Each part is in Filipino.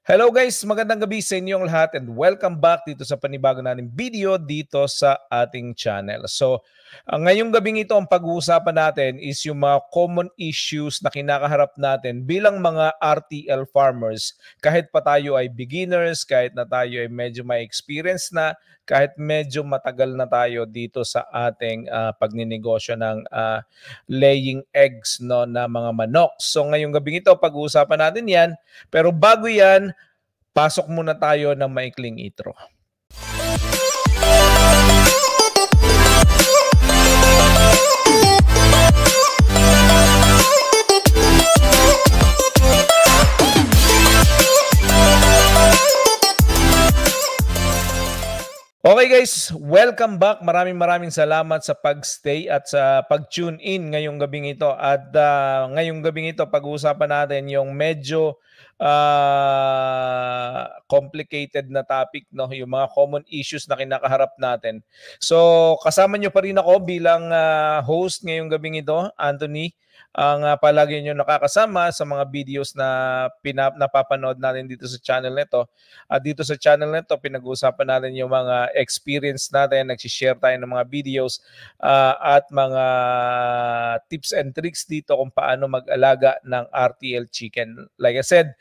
Hello guys, magandang gabi sa inyong lahat and welcome back dito sa panibago nating video dito sa ating channel. So, ngayong gabing ito ang pag-uusapan natin is yung mga common issues na kinakaharap natin bilang mga RTL farmers. Kahit pa tayo ay beginners, kahit na tayo ay medyo may experience na, kahit medyo matagal na tayo dito sa ating pagninegosyo ng laying eggs no, na mga manok. So, ngayong gabing ito pag-uusapan natin yan. Pero bago yan, pasok muna tayo ng maikling intro. Okay guys, welcome back. Maraming salamat sa pag-stay at sa pag-tune in ngayong gabing ito. At ngayong gabing ito, pag-uusapan natin yung medyo complicated na topic, no? Yung mga common issues na kinakaharap natin. So, kasama nyo pa rin ako bilang host ngayong gabing ito, Anthony. Ang palagi nyo nakakasama sa mga videos na napapanood natin dito sa channel nito. At dito sa channel nito, pinag-uusapan natin yung mga experience natin, nagsishare tayo ng mga videos at mga tips and tricks dito kung paano mag-alaga ng RTL chicken. Like I said,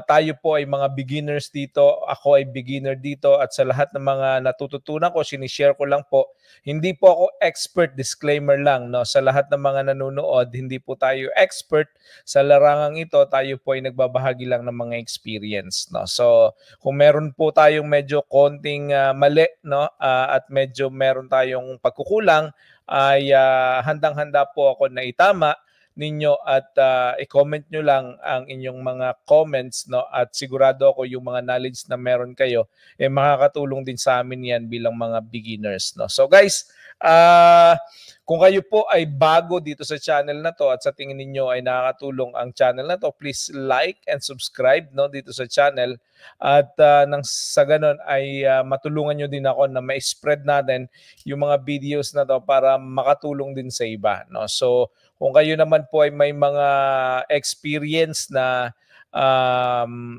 tayo po ay mga beginners dito. Ako ay beginner dito at sa lahat ng mga natututunan ko, sinishare ko lang po. Hindi po ako expert, disclaimer lang. No? Sa lahat ng mga nanonood, hindi po tayo expert sa larangang ito. Tayo po ay nagbabahagi lang ng mga experience. No? So, kung meron po tayong medyo konting mali no? At medyo meron tayong pagkukulang, ay handang-handa po ako na itama ninyo at i-comment nyo lang ang inyong mga comments no at sigurado ako yung mga knowledge na meron kayo makakatulong din sa amin yan bilang mga beginners no. So guys, kung kayo po ay bago dito sa channel na to at sa tingin niyo ay nakakatulong ang channel na to, please like and subscribe no dito sa channel at nang sa ganun ay matulungan nyo din ako na ma-spread natin yung mga videos na to para makatulong din sa iba no. So kung kayo naman po ay may mga experience na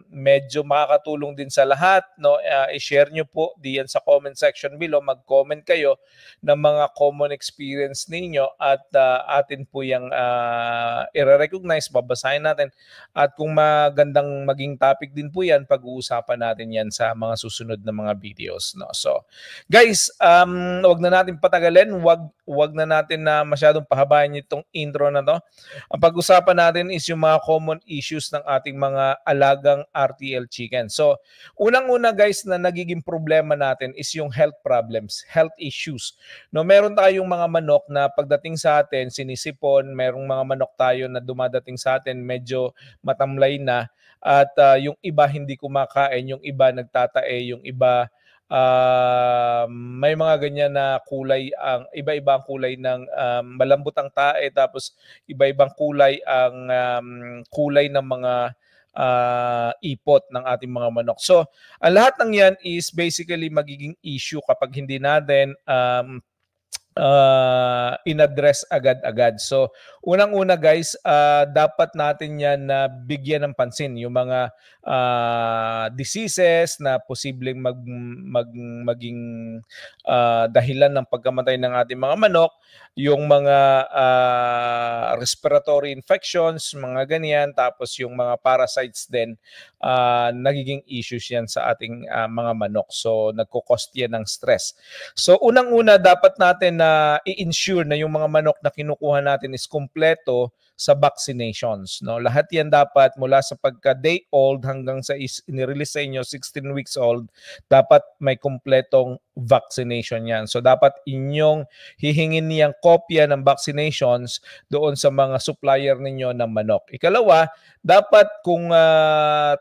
medyo makakatulong din sa lahat, no? I-share nyo po diyan sa comment section below. Mag-comment kayo ng mga common experience ninyo at atin po yung i-recognize, babasahin natin. At kung magandang maging topic din po yan, pag-uusapan natin yan sa mga susunod na mga videos. No? So, guys, wag na natin patagalin. Wag na natin na masyadong pahabain itong intro na to. Ang pag-usapan natin is yung mga common issues ng ating mga alagang RTL chicken. So, unang-una guys na nagiging problema natin is yung health problems, health issues. No, meron tayong mga manok na pagdating sa atin sinisipon, merong mga manok tayo na dumadating sa atin medyo matamlay na at yung iba hindi kumakain, yung iba nagtatae, yung iba may mga ganyan na kulay, ang iba-iba ang kulay ng malambot ang tae tapos iba-ibang kulay ang kulay ng mga ipot ng ating mga manok. So, ang lahat ng yan is basically magiging issue kapag hindi natin in-address agad-agad. So, unang-una guys, dapat natin yan na bigyan ng pansin. Yung mga diseases na posibleng maging dahilan ng pagkamatay ng ating mga manok, yung mga respiratory infections, mga ganyan, tapos yung mga parasites din, nagiging issues yan sa ating mga manok. So, nagko-cost yan ng stress. So, unang-una, dapat natin na i-ensure na yung mga manok na kinukuha natin is kumpleto sa vaccinations. No? Lahat yan dapat mula sa pagka-day old hanggang sa inirelease sa inyo, 16 weeks old, dapat may kumpletong vaccination yan. So dapat inyong hihingin niyang kopya ng vaccinations doon sa mga supplier ninyo ng manok. Ikalawa, dapat kung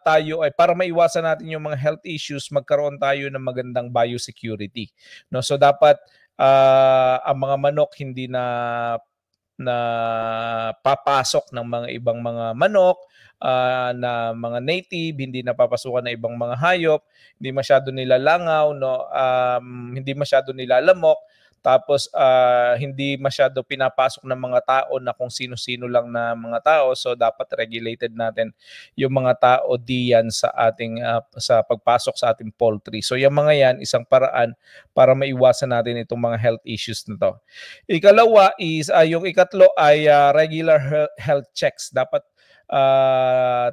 tayo ay para maiwasan natin yung mga health issues, magkaroon tayo ng magandang biosecurity. No? So dapat ang mga manok hindi na papasok ng mga ibang mga manok na mga native, hindi napapasukan na ibang mga hayop, hindi masyado nilalangaw, no? Hindi masyado nilalamok. Tapos hindi masyado pinapasok ng mga tao na kung sino-sino lang na mga tao. So dapat regulated natin yung mga tao diyan sa ating sa pagpasok sa ating poultry. So yung mga yan, isang paraan para maiwasan natin itong mga health issues na to. Ikalawa is, yung ikatlo ay regular health checks. Dapat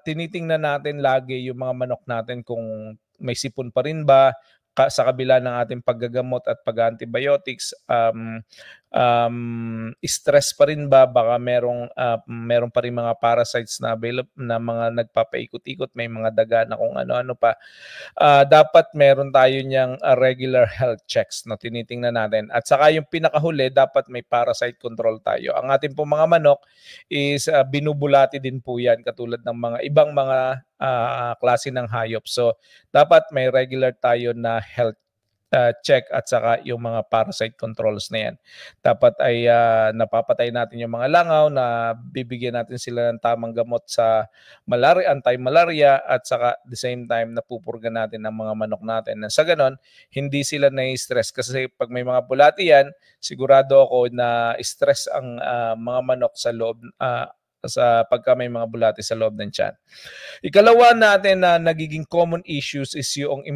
tinitingnan natin lagi yung mga manok natin kung may sipon pa rin ba sa kabila ng ating paggagamot at pag-antibiotics. Stress pa rin ba, baka meron pa rin mga parasites na available na mga nagpapaikot-ikot, may mga daga na kung ano-ano pa. Dapat meron tayo niyang regular health checks na tinitingnan natin. At saka yung pinakahuli, dapat may parasite control tayo. Ang ating po mga manok is binubulati din po yan katulad ng mga ibang mga klase ng hayop. So dapat may regular tayo na health check at saka yung mga parasite controls na yan. Dapat ay napapatay natin yung mga langaw, na bibigyan natin sila ng tamang gamot sa anti-malaria, at saka the same time napupurga natin ang mga manok natin. Sa ganon, hindi sila na-stress kasi pag may mga bulati yan, sigurado ako na stress ang mga manok sa loob sa pagka may mga bulati sa loob ng tiyan. Ikalawa natin na nagiging common issues is yung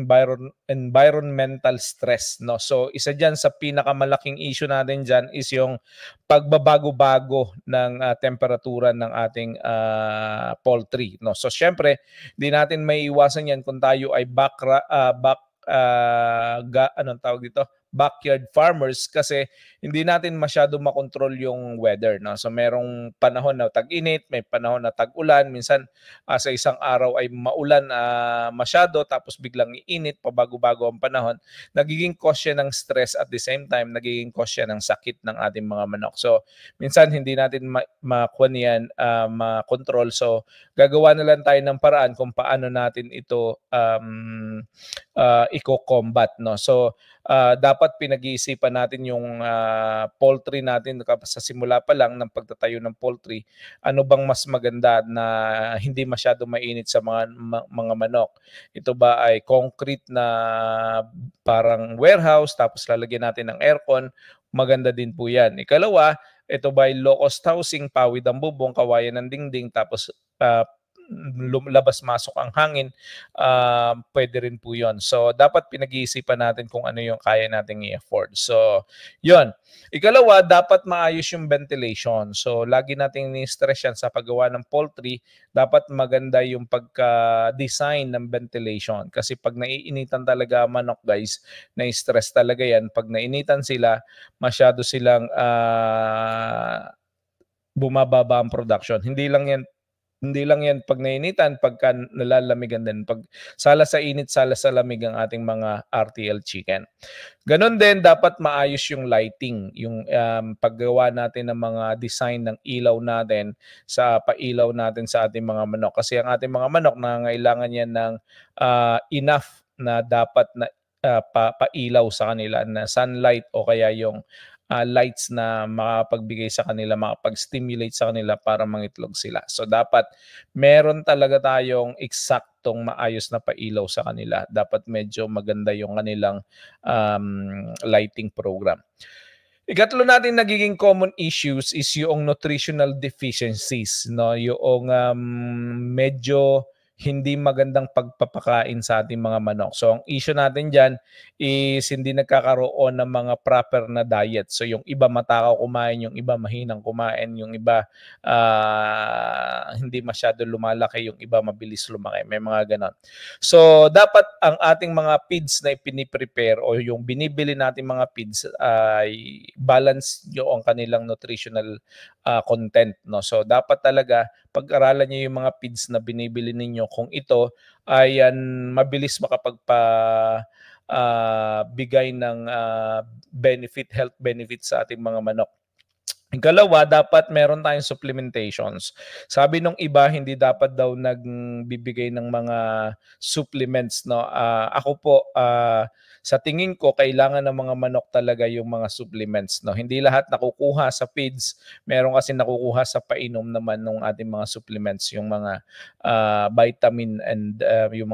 environmental stress, no? So isa diyan sa pinakamalaking issue natin diyan is yung pagbabago-bago ng temperatura ng ating poultry, no? So syempre, hindi natin maiiwasan yan kung tayo ay anong tawag dito? Backyard farmers, kasi hindi natin masyado makontrol yung weather, no? So merong panahon na tag-init, may panahon na tag-ulan, minsan sa isang araw ay maulan masyado tapos biglang iinit, pabago-bago ang panahon. Nagiging cause siya ng stress, at the same time nagiging cause siya ng sakit ng ating mga manok. So minsan hindi natin makontrol. So gagawa na lang tayo ng paraan kung paano natin ito i-combat, no? So dapat pinag-iisipan natin yung poultry natin sa simula pa lang ng pagtatayo ng poultry. Ano bang mas maganda na hindi masyado mainit sa mga manok? Ito ba ay concrete na parang warehouse tapos lalagyan natin ng aircon? Maganda din po yan. Ikalawa, ito ba ay low-cost housing, pawid ang bubong, kawayan ng dingding, tapos labas-masok ang hangin, pwede rin po yun. So dapat pinag-iisipan natin kung ano yung kaya nating i-afford. So yun. Ikalawa, dapat maayos yung ventilation. So lagi nating ni-stress yan sa paggawa ng poultry. Dapat maganda yung pagka-design ng ventilation. Kasi pag naiinitan talaga manok, guys, na-stress talaga yan. Pag nainitan sila, masyado silang bumababa ang production. Hindi lang yan pag nainitan, pagka nalalamigan din. Pag sala sa init, sala sa lamig ang ating mga RTL chicken. Ganon din, dapat maayos yung lighting, yung paggawa natin ng mga design ng ilaw natin sa pailaw natin sa ating mga manok. Kasi ang ating mga manok, nangangailangan yan ng enough na dapat na pailaw sa kanila, na sunlight o kaya yung lights na makapagbigay sa kanila, makapag-stimulate sa kanila para mangitlog sila. So dapat meron talaga tayong eksaktong maayos na pailaw sa kanila. Dapat medyo maganda yung kanilang lighting program. Ikatlo natin nagiging common issues is yung nutritional deficiencies, no? Yung medyo hindi magandang pagpapakain sa ating mga manok. So ang issue natin dyan is hindi nagkakaroon ng mga proper na diet. So yung iba matakaw kumain, yung iba mahinang kumain, yung iba hindi masyado lumalaki, yung iba mabilis lumaki. May mga ganon. So dapat ang ating mga feeds na ipiniprepare o yung binibili natin mga feeds ay balance yung kanilang nutritional content, no? So dapat talaga pag-aralan niyo yung mga feeds na binibili ninyo kung ito ay mabilis bigay ng health benefit sa ating mga manok. Ikalawa, dapat meron tayong supplementations. Sabi nung iba, hindi dapat daw nagbibigay ng mga supplements, no? Ako po, sa tingin ko, kailangan ng mga manok talaga yung mga supplements, no? Hindi lahat nakukuha sa feeds. Meron kasi nakukuha sa painom naman ng ating mga supplements, yung mga vitamin and yung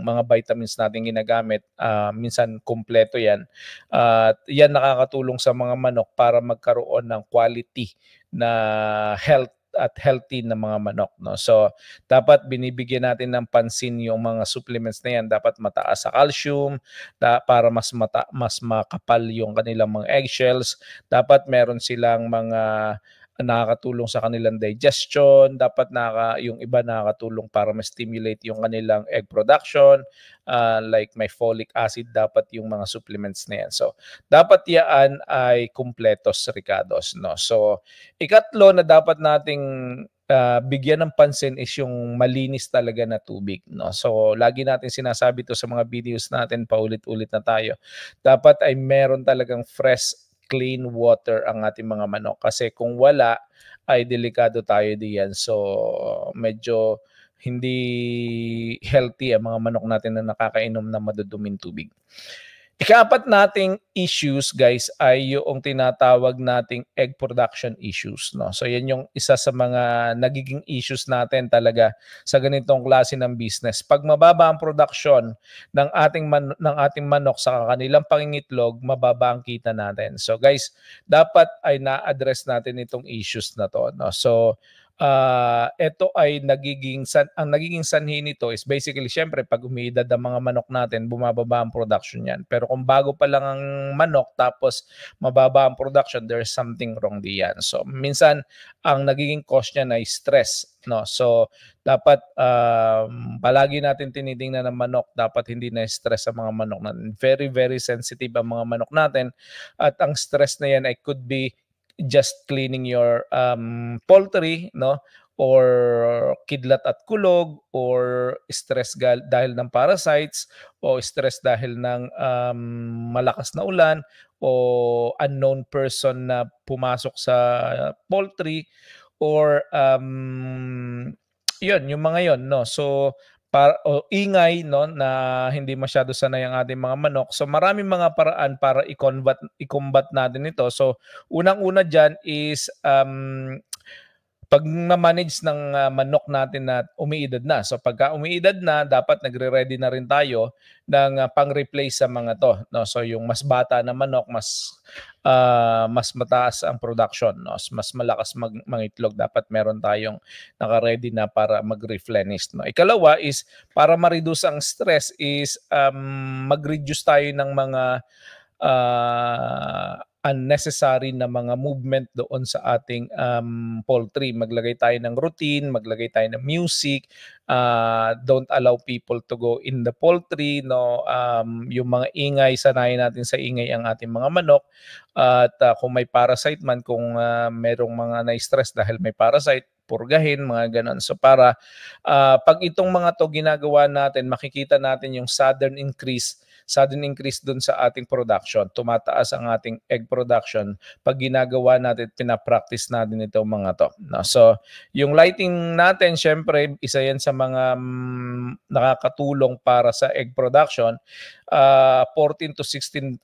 mga vitamins natin ginagamit. Minsan kumpleto yan. At yan nakakatulong sa mga manok para magkaroon ng quality na health at healthy na mga manok, no. So dapat binibigyan natin ng pansin yung mga supplements na yan. Dapat mataas sa calcium para mas makapal yung kanilang mga eggshells. Dapat meron silang mga nakakatulong sa kanilang digestion. Dapat yung iba nakakatulong para ma-stimulate yung kanilang egg production. Like may folic acid, dapat yung mga supplements na yan. So dapat yan ay kumpletos, Ricardos, no. So ikatlo na dapat nating bigyan ng pansin is yung malinis talaga na tubig, no. So lagi natin sinasabi to sa mga videos natin, paulit-ulit na tayo. Dapat ay meron talagang fresh, clean water ang ating mga manok, kasi kung wala ay delikado tayo diyan. So medyo hindi healthy ang mga manok natin na nakakainom ng maduduming tubig. Ikaapat nating issues, guys, ay yung tinatawag nating egg production issues, no. So yan yung isa sa mga nagiging issues natin talaga sa ganitong klase ng business. Pag mababa ang production ng ating manok sa kanilang pangingitlog, mababa ang kita natin. So guys, dapat ay na-address natin itong issues na to, no. So ito ay ang nagiging sanhi nito is basically, syempre pag umiidad ang mga manok natin, bumababa ang production yan. Pero kung bago pa lang ang manok tapos mababa ang production, there's something wrong diyan. So minsan ang nagiging cause niyan ay stress, no. So dapat palagi natin tinitingnan ng manok, dapat hindi na stress ang mga manok natin. Very very sensitive ang mga manok natin, at ang stress na yan ay could be just cleaning your poultry, no, or kidlat at kulog, or stress dahil ng parasites, o stress dahil ng malakas na ulan, o unknown person na pumasok sa poultry, or yun, yung mga yon, no. So o ingay, no, na hindi masyado sanay ang ating mga manok. So maraming mga paraan para i-combat natin ito. So unang-una diyan is pag manage ng manok natin na umiidad na. So pagka umiidad na, dapat nagre-ready na rin tayo ng pang-replace sa mga to, no. So yung mas bata na manok, mas mataas ang production, no. Mas malakas mangitlog, dapat meron tayong naka-ready na para mag-replenish, no. Ikalawa is para ma-reduce ang stress is mag-reduce tayo ng mga unnecessary na mga movement doon sa ating poultry. Maglagay tayo ng routine, maglagay tayo ng music, don't allow people to go in the poultry, no. Yung mga ingay, sanayin natin sa ingay ang ating mga manok. At kung may parasite man, kung merong mga na-stress dahil may parasite, purgahin, mga ganon. So para pag itong mga to ginagawa natin, makikita natin yung sudden increase dun sa ating production. Tumataas ang ating egg production pag ginagawa natin, pinapractice natin itong mga to, no? So yung lighting natin, syempre isa yan sa mga nakakatulong para sa egg production. 14 to 16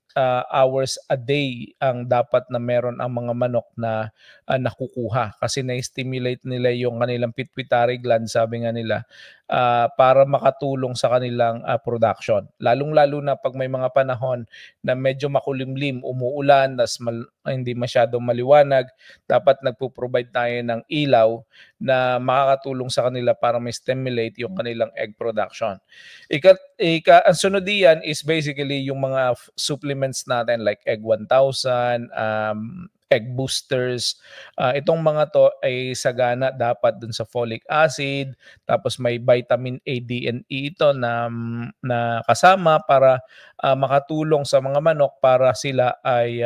hours a day ang dapat na meron ang mga manok na nakukuha, kasi na-stimulate nila yung kanilang pituitary gland, sabi nga nila, para makatulong sa kanilang production. Lalong-lalo na pag may mga panahon na medyo makulimlim, umuulan, hindi masyadong maliwanag, dapat nagpo-provide tayo ng ilaw na makakatulong sa kanila para ma-stimulate yung kanilang egg production. Ang sunod diyan is basically yung mga supplements natin like Egg 1000, egg boosters. Itong mga to ay sagana dapat dun sa folic acid, tapos may vitamin A, D, and E ito na kasama para makatulong sa mga manok para sila ay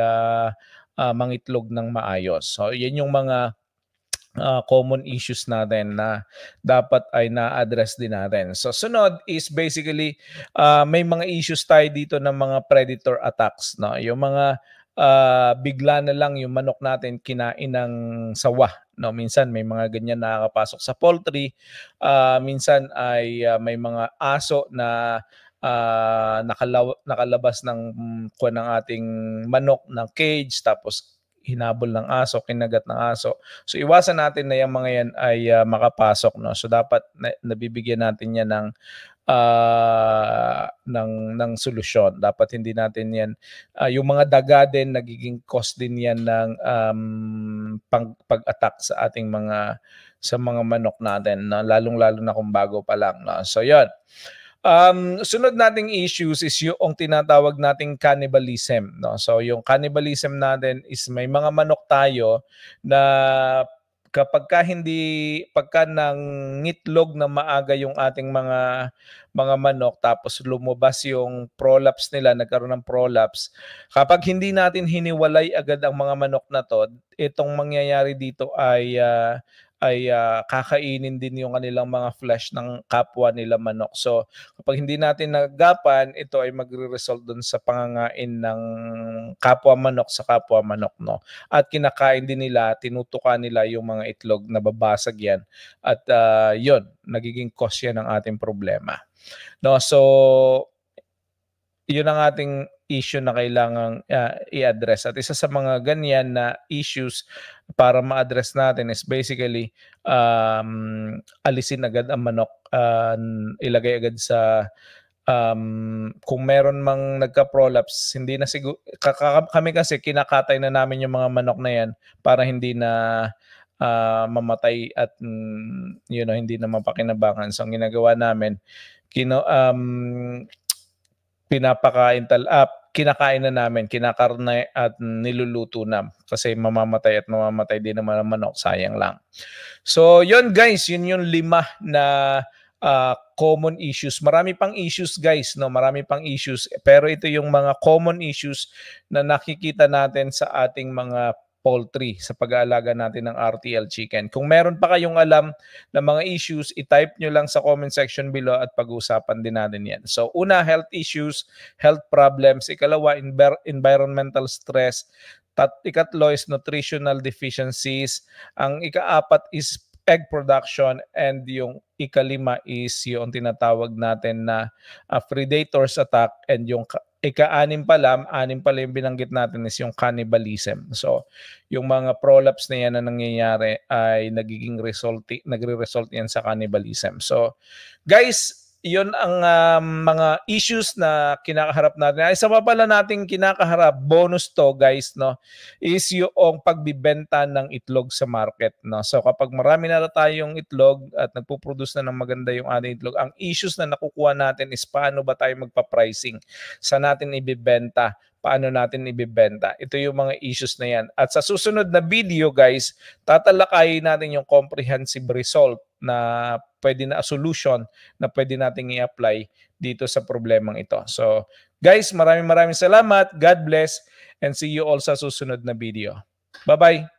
mangitlog ng maayos. So yan yung mga common issues natin na dapat ay na-address din natin. So sunod is basically may mga issues tayo dito ng mga predator attacks, no. Yung mga bigla na lang yung manok natin kinain ng sawa. No, minsan may mga ganyan nakakapasok sa poultry. Minsan ay may mga aso na nakalabas ng kuwan ng ating manok ng cage, tapos hinabol ng aso, kinagat ng aso. So iwasan natin na yung mga yan ay makapasok, no. So dapat nabibigyan natin yan ng solusyon. Dapat hindi natin yan yung mga daga din, nagiging cause din yan ng pag-attack sa ating mga manok natin, no? Lalong-lalo na kung bago pa lang, no? So yon. Sunod nating issues is yung tinatawag nating cannibalism, no? So yung cannibalism natin is may mga manok tayo na pagka nangitlog na maaga yung ating mga manok, tapos lumabas yung prolapse nila, nagkaroon ng prolapse. Kapag hindi natin hiniwalay agad ang mga manok na to, itong mangyayari dito ay kakainin din yung kanilang mga flesh ng kapwa nila manok. So kapag hindi natin nagapan, ito ay magre-result dun sa pangangain ng kapwa manok sa kapwa manok, no? At kinakain din nila, tinutukan nila yung mga itlog, nababasag yan. At yun, nagiging cause yan ng ating problema. No, so yun ang ating issue na kailangang i-address. At isa sa mga ganyan na issues para ma-address natin is basically alisin agad ang manok, ilagay agad sa kung meron mang nagka-prolapse, hindi na siguro kami kasi kinakatay na namin yung mga manok na yan para hindi na mamatay at hindi na mapakinabangan. So ang ginagawa namin, kinakain na namin, kinakarne at niluluto na kasi mamamatay din naman ang manok, sayang lang. So yun guys, yun yung 5 na common issues. Marami pang issues guys, no? Marami pang issues, pero ito yung mga common issues na nakikita natin sa ating mga poultry sa pag-aalaga natin ng RTL chicken. Kung meron pa kayong alam na mga issues, i-type nyo lang sa comment section below at pag-usapan din natin yan. So una, health issues, health problems. Ikalawa, environmental stress. Ikatlo is nutritional deficiencies. Ang ika-4 is egg production, and yung ika-5 is yung tinatawag natin na predators attack, and yung ika-6 pala yung binanggit natin is yung cannibalism. So yung mga prolapse na yan na nangyayari ay nagre-result yan sa cannibalism. So guys, yun ang mga issues na kinakaharap natin. Isa pa pala nating kinakaharap, bonus to guys, no, is yung pagbibenta ng itlog sa market, no. So kapag marami na tayong itlog at nagpo-produce na ng maganda yung ating itlog, ang issues na nakukuha natin is paano ba tayo magpa-pricing, saan natin ibibenta, paano natin ibibenta. Ito yung mga issues na yan. At sa susunod na video guys, tatalakayin natin yung comprehensive result na solution na pwede nating i-apply dito sa problemang ito. So guys, maraming salamat. God bless and see you all sa susunod na video. Bye-bye.